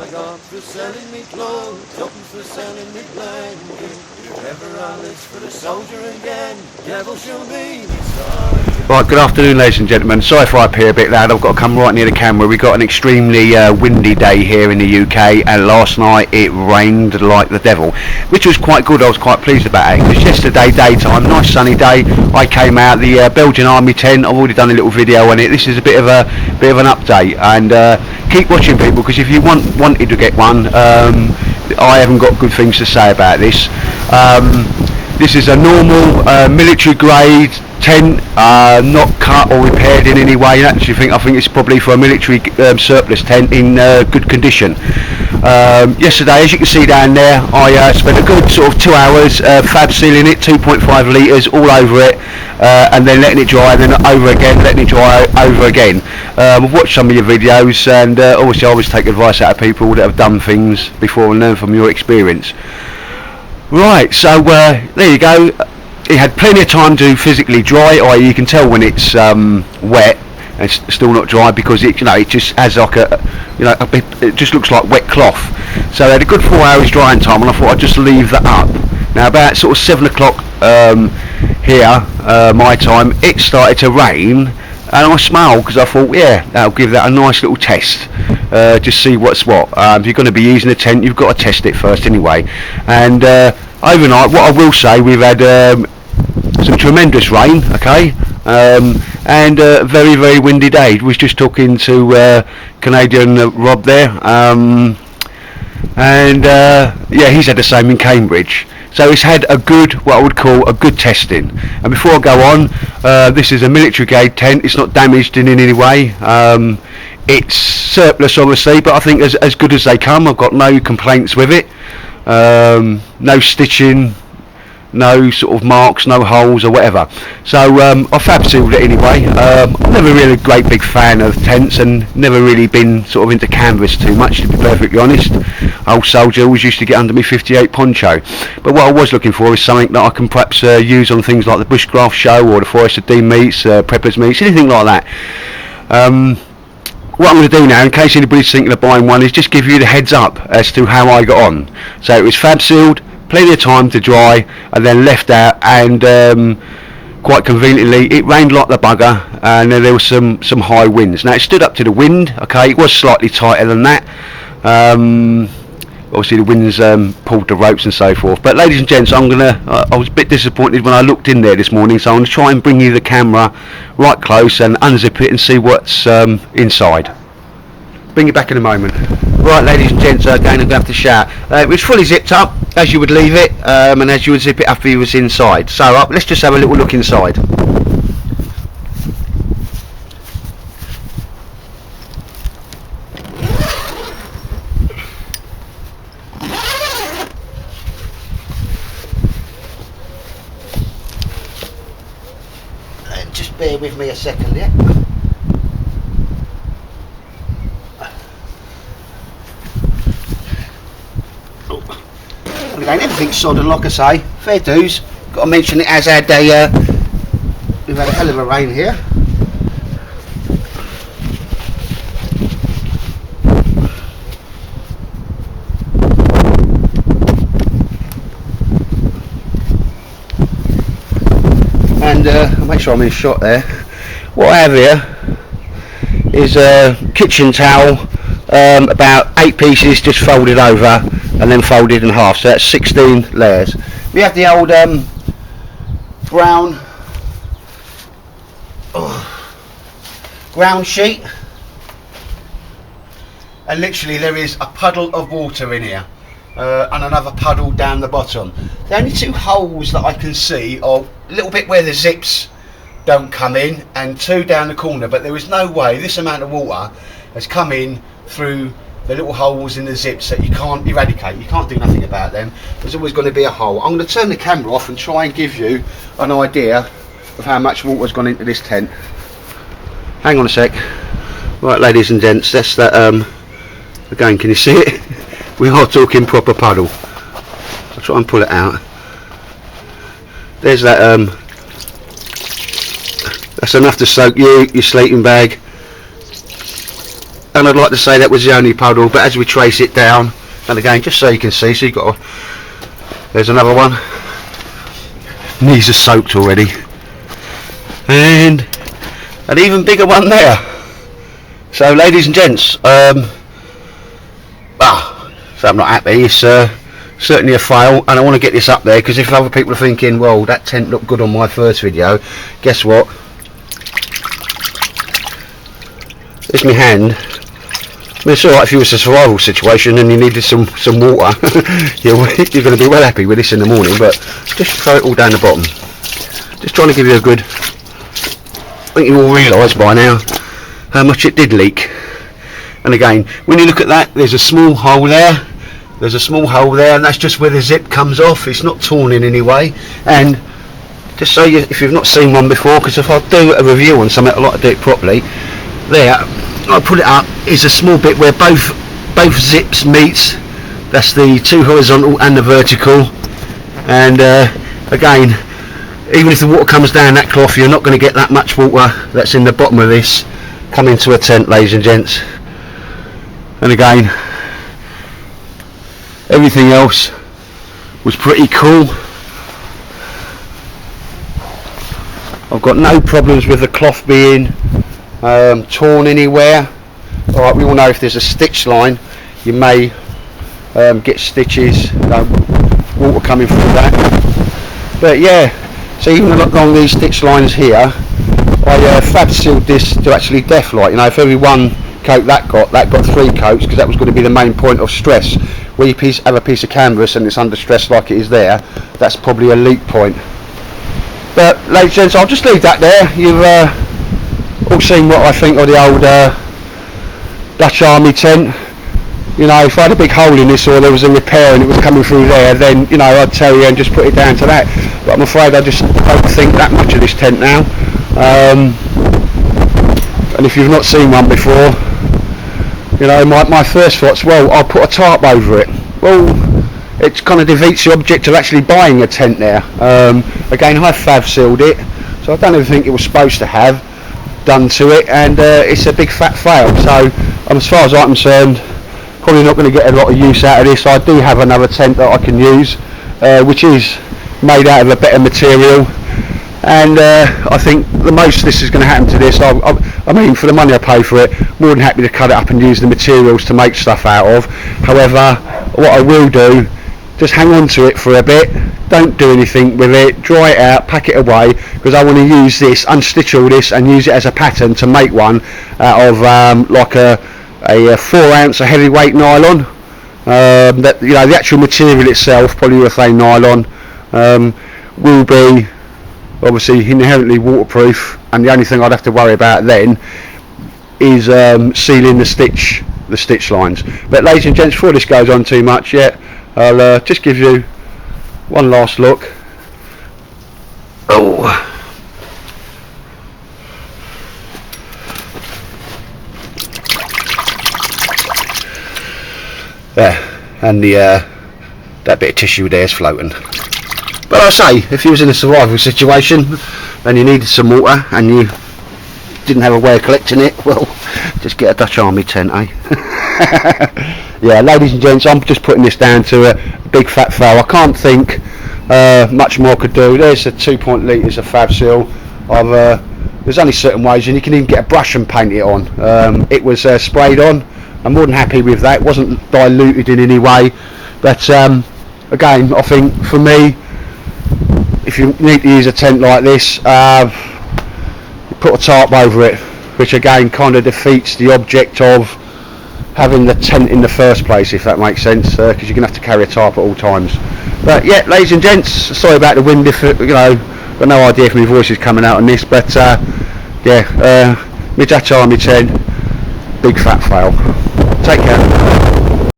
I got for selling me clothes, jumping for selling me blanket. If ever I live for the soldier again, devil shall be sorry. Right, good afternoon ladies and gentlemen. Sorry if I appear a bit loud, I've got to come right near the camera. We've got an extremely windy day here in the UK, and last night it rained like the devil, which was quite good. I was quite pleased about it, because yesterday daytime, nice sunny day, I came out the Belgian Army tent. I've already done a little video on it. This is a bit of an update, and keep watching people, because if you wanted to get one, I haven't got good things to say about this. This is a normal military grade tent, not cut or repaired in any way. I think it's probably for a military surplus tent in good condition. Yesterday, as you can see down there, I spent a good sort of 2 hours fab sealing it, 2.5 litres all over it, and then letting it dry, and then over again, letting it dry over again. I've watched some of your videos, and obviously I always take advice out of people that have done things before and learn from your experience. Right, so there you go. It had plenty of time to physically dry, or you can tell when it's wet and it's still not dry, because it just has like it just looks like wet cloth. So I had a good 4 hours drying time, and I thought I'd just leave that up. Now about sort of 7 o'clock here, my time, it started to rain, and I smiled, because I thought, yeah, that'll give that a nice little test, just see what's what. If you're going to be using a tent, you've got to test it first anyway. And overnight, what I will say, we've had some tremendous rain, okay, and a very, very windy day. We was just talking to Canadian Rob there, and yeah, he's had the same in Cambridge. So it's had a good, what I would call a good testing. And before I go on, this is a military grade tent. It's not damaged in any way. It's surplus obviously, but I think as good as they come. I've got no complaints with it. No stitching, no sort of marks, no holes or whatever. So I fab sealed it anyway. I'm never really a great big fan of tents, and never really been sort of into canvas too much, to be perfectly honest. Old soldier always used to get under me 58 poncho. But what I was looking for is something that I can perhaps use on things like the Bushcraft show, or the Forest of Dean meets, Preppers meets, anything like that. What I'm going to do now, in case anybody's thinking of buying one, is just give you the heads up as to how I got on. So it was fab sealed, plenty of time to dry, and then left out, and quite conveniently it rained like the bugger, and then there was some high winds. Now it stood up to the wind, okay, it was slightly tighter than that. Obviously the winds pulled the ropes and so forth. But ladies and gents, I was a bit disappointed when I looked in there this morning, so I'm going to try and bring you the camera right close and unzip it and see what's inside. Bring it back in a moment. Right, ladies and gents, again I'm going to have to shout. It was fully zipped up, as you would leave it, and as you would zip it after you was inside. So let's just have a little look inside. Just bear with me a second, yeah. Again, everything's sodden, like I say, fair dues. Got to mention it has had we've had a hell of a rain here. And I'll make sure I'm in shot there. What I have here is a kitchen towel, about 8 pieces just folded over and then folded in half, so that's 16 layers. We have the old ground sheet, and literally there is a puddle of water in here. And another puddle down the bottom. The only two holes that I can see are a little bit where the zips don't come in, and two down the corner, but there is no way this amount of water has come in through the little holes in the zips that you can't eradicate. You can't do nothing about them. There's always going to be a hole. I'm going to turn the camera off and try and give you an idea of how much water's gone into this tent. Hang on a sec. Right, ladies and gents, that's that. Again, can you see it? We are talking proper puddle. I'll try and pull it out. There's that. That's enough to soak you, your sleeping bag, and I'd like to say that was the only puddle, but as we trace it down, and again just so you can see, so you've got there's another one, knees are soaked already, and an even bigger one there. So ladies and gents, so I'm not happy. It's certainly a fail, and I want to get this up there, because if other people are thinking, well, that tent looked good on my first video, guess what, there's my hand. I mean, it's alright if you was a survival situation and you needed some water. you're going to be well happy with this in the morning, but just throw it all down the bottom. Just trying to give you a good, I think you all realise by now how much it did leak. And again, when you look at that, there's a small hole there, and that's just where the zip comes off. It's not torn in any way. And just so you, if you've not seen one before, because if I do a review on something, I like to do it properly, there, I put it up, is a small bit where both zips meet. That's the two horizontal and the vertical. And again, even if the water comes down that cloth, you're not going to get that much water that's in the bottom of this come into a tent, ladies and gents. And again, everything else was pretty cool. I've got no problems with the cloth being torn anywhere. Alright, we all know if there's a stitch line, you may get stitches, water coming through that. But yeah, so even along these stitch lines here, I fab sealed this to actually def light. You know, if every one coat that got 3 coats, because that was going to be the main point of stress. Where you have a piece of canvas and it's under stress like it is there, that's probably a leak point. But ladies and gents, I'll just leave that there. You've all seen what I think of the old Dutch Army tent. You know, if I had a big hole in this, or there was a repair and it was coming through there, then, you know, I'd tell you and just put it down to that. But I'm afraid I just don't think that much of this tent now. And if you've not seen one before, you know, my first thought's, well, I'll put a tarp over it. Well, it kind of defeats the object of actually buying a tent there. Again, I fab sealed it, so I don't even think it was supposed to have done to it, and it's a big fat fail. So as far as I'm concerned, probably not going to get a lot of use out of this. I do have another tent that I can use, which is made out of a better material, and I think the most this is going to happen to this, I mean, for the money I pay for it, more than happy to cut it up and use the materials to make stuff out of. However, what I will do, just hang on to it for a bit, don't do anything with it, dry it out, pack it away, because I want to use this, unstitch all this and use it as a pattern to make one out of like a 4 ounce of heavyweight nylon. That, you know, the actual material itself, polyurethane nylon, will be obviously inherently waterproof, and the only thing I'd have to worry about then is sealing the stitch lines. But ladies and gents, before this goes on too much yet, I'll just give you one last look. Oh, there, and that bit of tissue there is floating. But I say, if you was in a survival situation and you needed some water and you didn't have a way of collecting it, well, just get a Dutch Army tent, eh? Yeah, ladies and gents, I'm just putting this down to a big fat fail. I can't think much more I could do. There's the 2 litres of fab seal. There's only certain ways, and you can even get a brush and paint it on. It was sprayed on. I'm more than happy with that. It wasn't diluted in any way. But again, I think for me, if you need to use a tent like this, put a tarp over it, which again kind of defeats the object of having the tent in the first place, if that makes sense, because you're going to have to carry a tarp at all times. But yeah, ladies and gents, sorry about the wind, if you know, got no idea if my voice is coming out on this, but yeah, my Dutch Army tent, big fat fail. Take care.